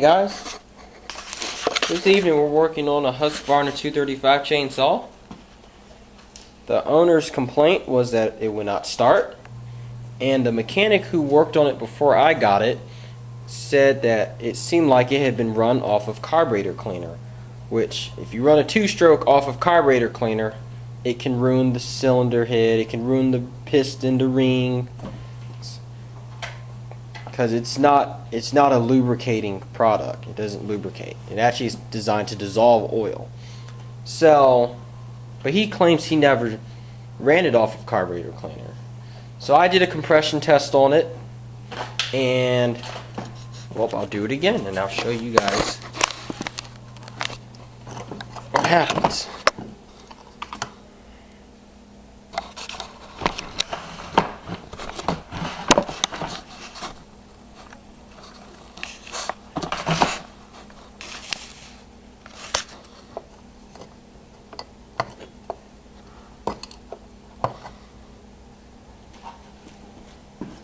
guys, this evening we're working on a Husqvarna 235 chainsaw. The owner's complaint was that it would not start, and the mechanic who worked on it before I got it said that it seemed like it had been run off of carburetor cleaner, which if you run a two-stroke off of carburetor cleaner, it can ruin the cylinder head, it can ruin the piston, the ring, because it's not a lubricating product. It doesn't lubricate. It actually is designed to dissolve oil. So, but he claims he never ran it off of carburetor cleaner. So I did a compression test on it, and well, I'll do it again and I'll show you guys what happens.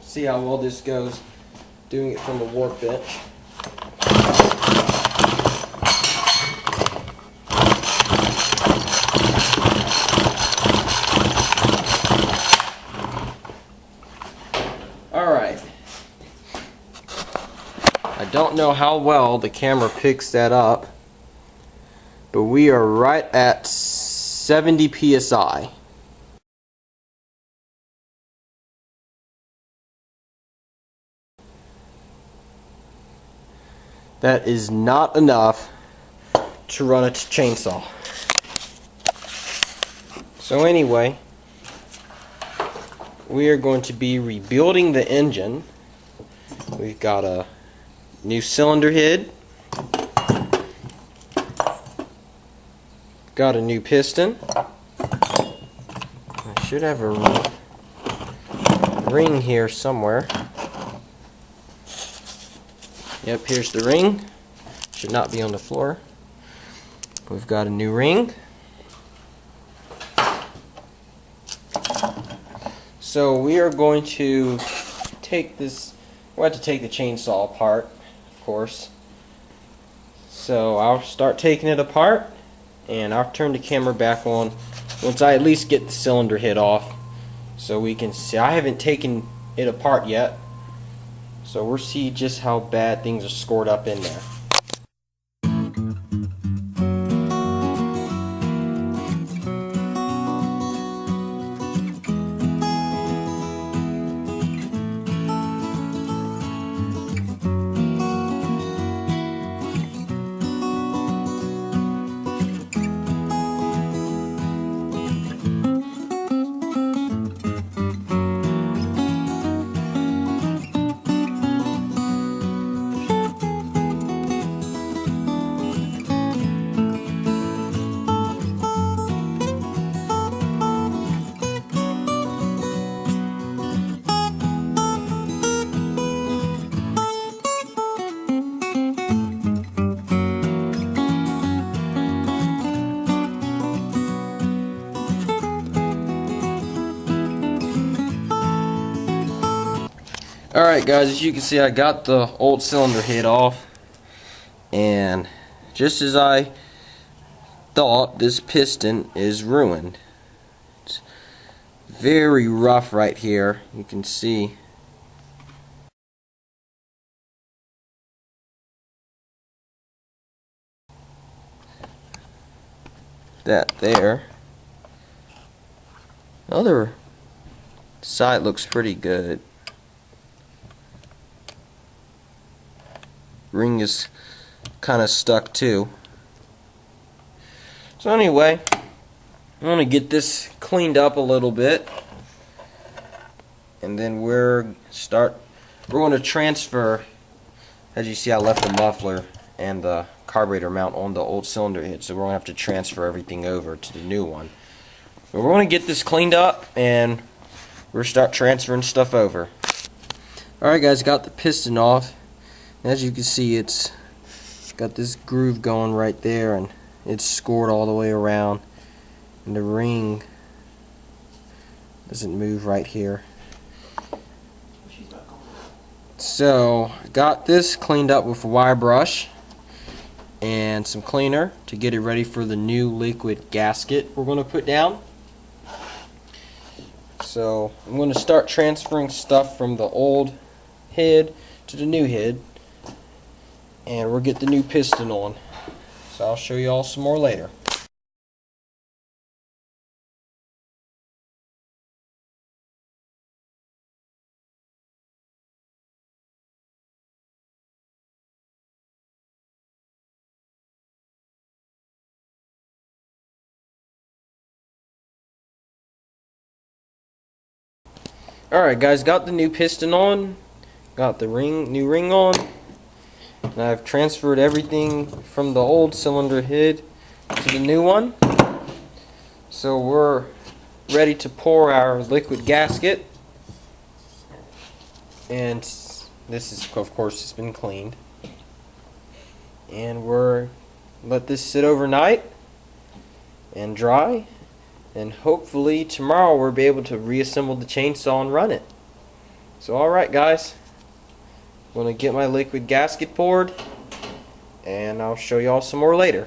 See how well this goes doing it from the workbench. Alright. I don't know how well the camera picks that up, but we are right at 70 psi. That is not enough to run a chainsaw. So anyway, we are going to be rebuilding the engine. We've got a new cylinder head, got a new piston. I should have a ring here somewhere. Yep, here's the ring. Should not be on the floor. We've got a new ring. So we are going to take this, we'll have to take the chainsaw apart, of course. So I'll start taking it apart, and I'll turn the camera back on once I at least get the cylinder head off, so we can see. I haven't taken it apart yet, so we'll see just how bad things are scored up in there. Alright guys, as you can see, I got the old cylinder head off, and just as I thought, this piston is ruined. It's very rough right here. You can see that there. The other side looks pretty good. Ring is kind of stuck too. So anyway, I'm going to get this cleaned up a little bit, and then we're going to transfer. As you see, I left the muffler and the carburetor mount on the old cylinder head, so we're going to have to transfer everything over to the new one. But we're going to get this cleaned up, and we'll start transferring stuff over. Alright guys, got the piston off. As you can see, it's got this groove going right there, and it's scored all the way around, and the ring doesn't move right here. So, got this cleaned up with a wire brush and some cleaner to get it ready for the new liquid gasket we're going to put down. So, I'm going to start transferring stuff from the old head to the new head, and we'll get the new piston on. So I'll show you all some more later. Alright guys, got the new piston on, got the new ring on, and I've transferred everything from the old cylinder head to the new one. So we're ready to pour our liquid gasket, and this is, of course, it's been cleaned. And let this sit overnight and dry. And hopefully tomorrow we'll be able to reassemble the chainsaw and run it. So alright guys, I'm going to get my liquid gasket poured, and I'll show you all some more later.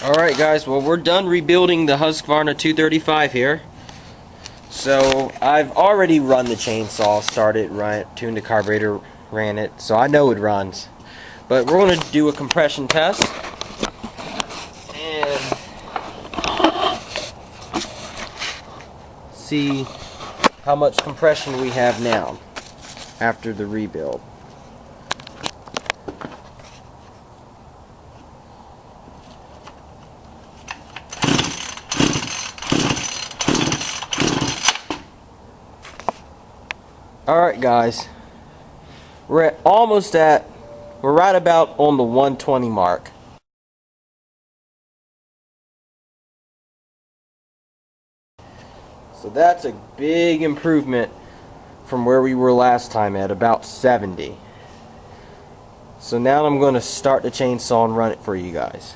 Alright guys, well we're done rebuilding the Husqvarna 235 here. So I've already run the chainsaw, started, tuned the carburetor, ran it, so I know it runs. But we're going to do a compression test and see how much compression we have now after the rebuild. Alright guys, we're right about on the 120 mark. So that's a big improvement from where we were last time at about 70. So now I'm going to start the chainsaw and run it for you guys.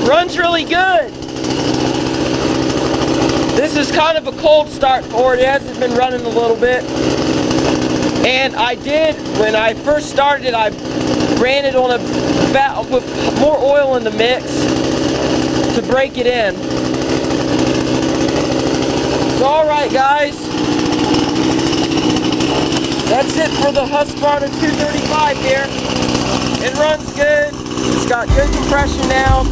Runs really good. This is kind of a cold start for it. It hasn't been running a little bit. And when I first started, I ran it on a valve with more oil in the mix to break it in. So alright guys, that's it for the Husqvarna 235 here. It runs good. It's got good compression now.